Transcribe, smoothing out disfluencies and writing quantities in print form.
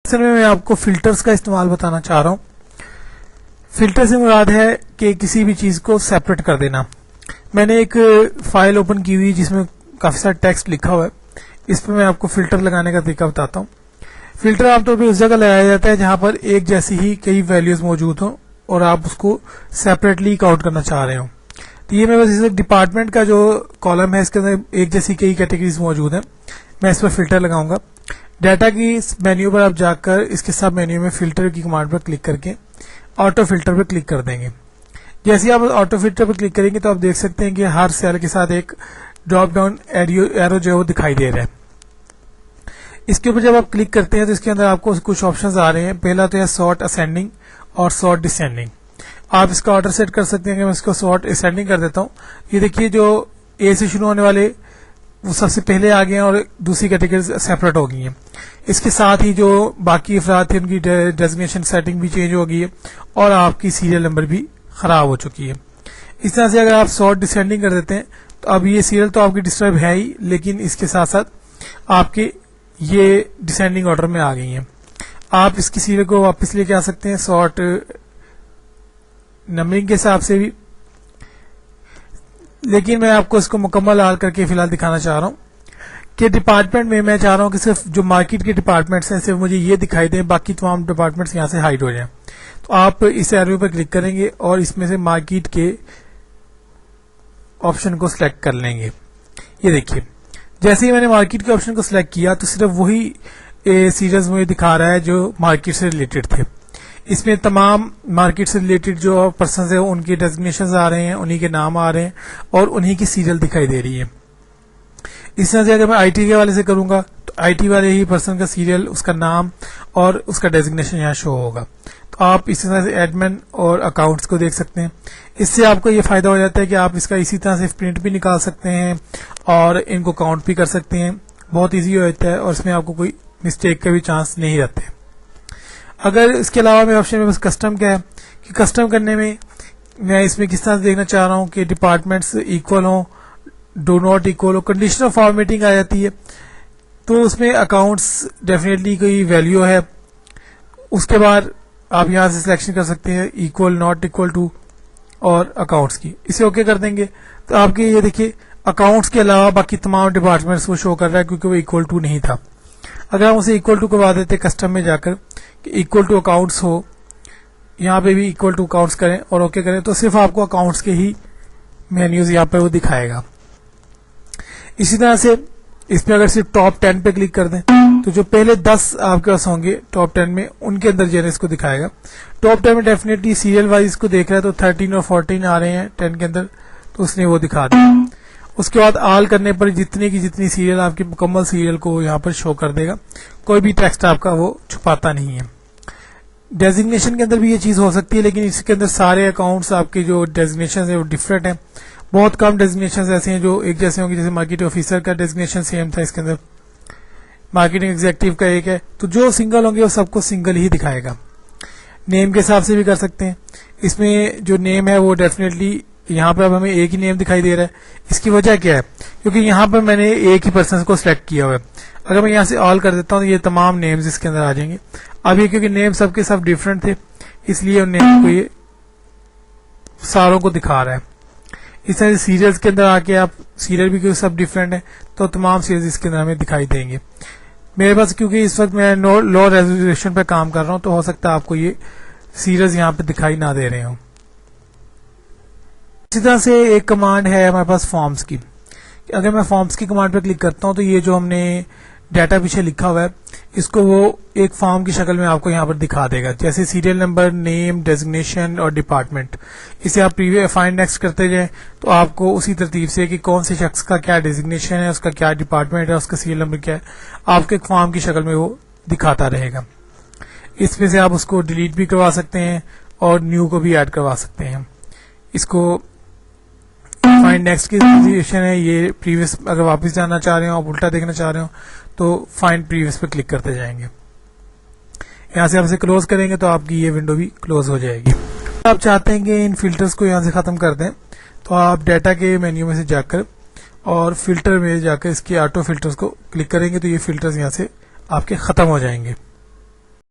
اصل میں آپ کو فلٹرز کا استعمال بتانا چاہ رہا ہوں. فلٹر سے مراد ہے کہ کسی بھی چیز کو سیپریٹ کر دینا. میں نے ایک فائل اوپن کی ہوئی جس میں کافی سارا ٹیکسٹ لکھا ہوا ہے. اس پہ میں آپ کو فلٹر لگانے کا طریقہ بتاتا ہوں. فلٹر عام طور پہ اس جگہ لگایا جاتا ہے جہاں پر ایک جیسی ہی کئی ویلیوز موجود ہوں اور آپ اس کو سیپریٹلی کاؤنٹ کرنا چاہ رہے ہوں. تو یہ میرے پاس ڈپارٹمنٹ کا جو کالم ہے اس کے اندر ایک جیسی کئی کیٹیگریز موجود ہیں. میں اس پر فلٹر لگاؤں گا. ڈیٹا کی اس مینیو پر آپ جا کر اس کے سب مینیو میں فلٹر کی کمانڈ پر کلک کر کے آٹو فلٹر پر کلک کر دیں گے. جیسے آپ آٹو فلٹر پر کلک کریں گے تو آپ دیکھ سکتے ہیں کہ ہر سیل کے ساتھ ایک ڈراپ ڈاؤن ایرو جو ہے وہ دکھائی دے رہا ہے. اس کے اوپر جب آپ کلک کرتے ہیں تو اس کے اندر آپ کو کچھ آپشنز آ رہے ہیں. پہلا تو ہے سارٹ اسینڈنگ اور سارٹ ڈسینڈنگ. آپ اس کا آرڈر سیٹ کر سکتے ہیں کہ میں اس کو سارٹ اسینڈنگ کر دیتا ہوں. یہ دیکھیے جو اے سے شروع ہونے والے وہ سب سے پہلے آ گئے ہیں اور دوسری کیٹیگری سیپریٹ ہو گئی ہیں. اس کے ساتھ ہی جو باقی افراد تھے ان کی ڈیزگنیشن سیٹنگ بھی چینج ہو گئی ہے اور آپ کی سیریل نمبر بھی خراب ہو چکی ہے. اس طرح سے اگر آپ سارٹ ڈسینڈنگ کر دیتے ہیں تو اب یہ سیریل تو آپ کی ڈسٹرب ہے ہی, لیکن اس کے ساتھ ساتھ آپ کے یہ ڈسینڈنگ آرڈر میں آ گئی ہیں. آپ اس کی سیریل کو واپس لے کے آ سکتے ہیں سارٹ نمبرنگ کے حساب سے بھی, لیکن میں آپ کو اس کو مکمل حل کر کے فی الحال دکھانا چاہ رہا ہوں کہ ڈپارٹمنٹ میں چاہ رہا ہوں کہ صرف جو مارکیٹ کے ڈپارٹمنٹس ہیں صرف مجھے یہ دکھائی دیں, باقی تمام ڈپارٹمنٹس یہاں سے ہائڈ ہو جائیں. تو آپ اس ایرو پر کلک کریں گے اور اس میں سے مارکیٹ کے آپشن کو سلیکٹ کر لیں گے. یہ دیکھیے جیسے ہی میں نے مارکیٹ کے آپشن کو سلیکٹ کیا تو صرف وہی سیریز مجھے دکھا رہا ہے جو مارکیٹ سے ریلیٹڈ تھے. اس میں تمام مارکیٹ سے ریلیٹڈ جو پرسنز ہیں ان کے ڈیزگنیشنز آ رہے ہیں, انہی کے نام آ رہے ہیں اور انہی کی سیریل دکھائی دے رہی ہے. اس طرح سے اگر میں آئی ٹی کے والے سے کروں گا تو آئی ٹی والے ہی پرسن کا سیریل, اس کا نام اور اس کا ڈیزگنیشن یہاں شو ہوگا. تو آپ اس طرح سے ایڈمن اور اکاؤنٹس کو دیکھ سکتے ہیں. اس سے آپ کو یہ فائدہ ہو جاتا ہے کہ آپ اس کا اسی طرح سے پرنٹ بھی نکال سکتے ہیں اور ان کو کاؤنٹ بھی کر سکتے ہیں. بہت ایزی ہو جاتا ہے اور اس میں آپ کو کوئی مسٹیک کا بھی چانس نہیں رہتے. اگر اس کے علاوہ میرے آپشن میں بس کسٹم کیا ہے کہ کسٹم کرنے میں میں اس میں کس طرح سے دیکھنا چاہ رہا ہوں کہ ڈپارٹمنٹس ایکول ہوں, ڈو ناٹ ایکول ہو, کنڈیشنل فارمیٹنگ آ جاتی ہے. تو اس میں اکاؤنٹس ڈیفینیٹلی کوئی ویلیو ہے. اس کے بعد آپ یہاں سے سلیکشن کر سکتے ہیں ایکول, ناٹ ایکول ٹو اور اکاؤنٹس کی. اسے اوکے کر دیں گے تو آپ کے یہ دیکھیے اکاؤنٹس کے علاوہ باقی تمام ڈپارٹمنٹس وہ شو کر رہا ہے کیونکہ وہ ایکول ٹو نہیں تھا. اگر ہم اسے ایکول ٹو کروا دیتے کسٹم میں جا کر کہ ایکول ٹو اکاؤنٹس ہو, یہاں پہ بھی ایکول ٹو اکاؤنٹس کریں اور اوکے کریں تو صرف آپ کو اکاؤنٹس کے ہی مینیوز یہاں پہ وہ دکھائے گا. اسی طرح سے اس میں اگر صرف ٹاپ 10 پہ کلک کر دیں تو جو پہلے 10 آپ کے پاس ہوں گے ٹاپ 10 میں ان کے اندر جو ہے اس کو دکھائے گا. ٹاپ 10 میں ڈیفینیٹلی سیریل وائز اس کو دیکھ رہا ہے تو 13 اور 14 آ رہے ہیں 10 کے اندر, تو اس نے وہ دکھا دیا. اس کے بعد آل کرنے پر جتنی کی جتنی سیریل آپ کی مکمل سیریل کو یہاں پر شو کر دے گا. کوئی بھی ٹیکسٹ آپ کا وہ چھپاتا نہیں ہے. ڈیزگنیشن کے اندر بھی یہ چیز ہو سکتی ہے, لیکن اس کے اندر سارے اکاؤنٹس آپ کے جو ڈیزگنیشن ہیں وہ ڈفرینٹ ہیں. بہت کم ڈیزگنیشن ایسے ہیں جو ایک جیسے ہوں گے, جیسے مارکیٹ آفیسر کا ڈیزگنیشن سیم تھا, اس کے اندر مارکیٹنگ ایگزیکٹو کا ایک ہے. تو جو سنگل ہوں گے وہ سب کو سنگل ہی دکھائے گا. نیم کے حساب سے بھی کر سکتے ہیں. اس میں جو نیم ہے وہ ڈیفینیٹلی یہاں پہ اب ہمیں ایک ہی نیم دکھائی دے رہا ہے. اس کی وجہ کیا ہے, کیونکہ یہاں پہ میں نے ایک ہی پرسن کو سلیکٹ کیا ہوا ہے. اگر میں یہاں سے آل کر دیتا ہوں تو یہ تمام نیمز اس کے اندر آ جائیں گے. اب یہ کیونکہ نیم سب کے سب ڈفرینٹ تھے اس لیے ان نیم کو یہ ساروں کو دکھا رہا ہے. اس طرح سے سیریلز کے اندر آ کے آپ سیریل بھی کیونکہ سب ڈفرینٹ ہیں تو تمام سیریلز اس کے اندر ہمیں دکھائی دیں گے. میرے پاس کیونکہ اس وقت میں لو ریزولوشن پہ کام کر رہا ہوں تو ہو سکتا ہے آپ کو یہ سیریلز یہاں پہ دکھائی نہ دے رہے ہوں. اسی طرح سے ایک کمانڈ ہے ہمارے پاس فارمز کی. اگر میں فارمز کی کمانڈ پہ کلک کرتا ہوں تو یہ جو ہم نے ڈیٹا پیچھے لکھا ہوا ہے اس کو وہ ایک فارم کی شکل میں آپ کو یہاں پر دکھا دے گا, جیسے سیریل نمبر, نیم, ڈیزگنیشن اور ڈپارٹمنٹ. اسے آپ فائنڈ نیکسٹ کرتے جائیں تو آپ کو اسی ترتیب سے کہ کون سے شخص کا کیا ڈیزگنیشن ہے, اس کا کیا ڈپارٹمنٹ ہے, اس کا سیریل نمبر کیا ہے, آپ کو ایک فارم کی شکل میں وہ دکھاتا رہے گا. اس میں سے آپ اس کو ڈیلیٹ بھی کروا سکتے ہیں اور نیو کو بھی ایڈ کروا سکتے ہیں. اس کو فائنڈ نیکسٹ کی پوزیشن ہے یہ پریویس, اگر واپس جانا چاہ رہے ہو آپ الٹا دیکھنا چاہ رہے ہو تو فائنڈ پریویس پہ کلک کرتے جائیں گے. یہاں سے آپ اسے کلوز کریں گے تو آپ کی یہ ونڈو بھی کلوز ہو جائے گی. آپ چاہتے ہیں کہ ان فلٹرز کو یہاں سے ختم کر دیں تو آپ ڈیٹا کے مینیو میں سے جا کر اور فلٹر میں جا کر اس کے آٹو فلٹرز کو کلک کریں گے تو یہ فلٹرز یہاں سے آپ کے ختم ہو جائیں گے.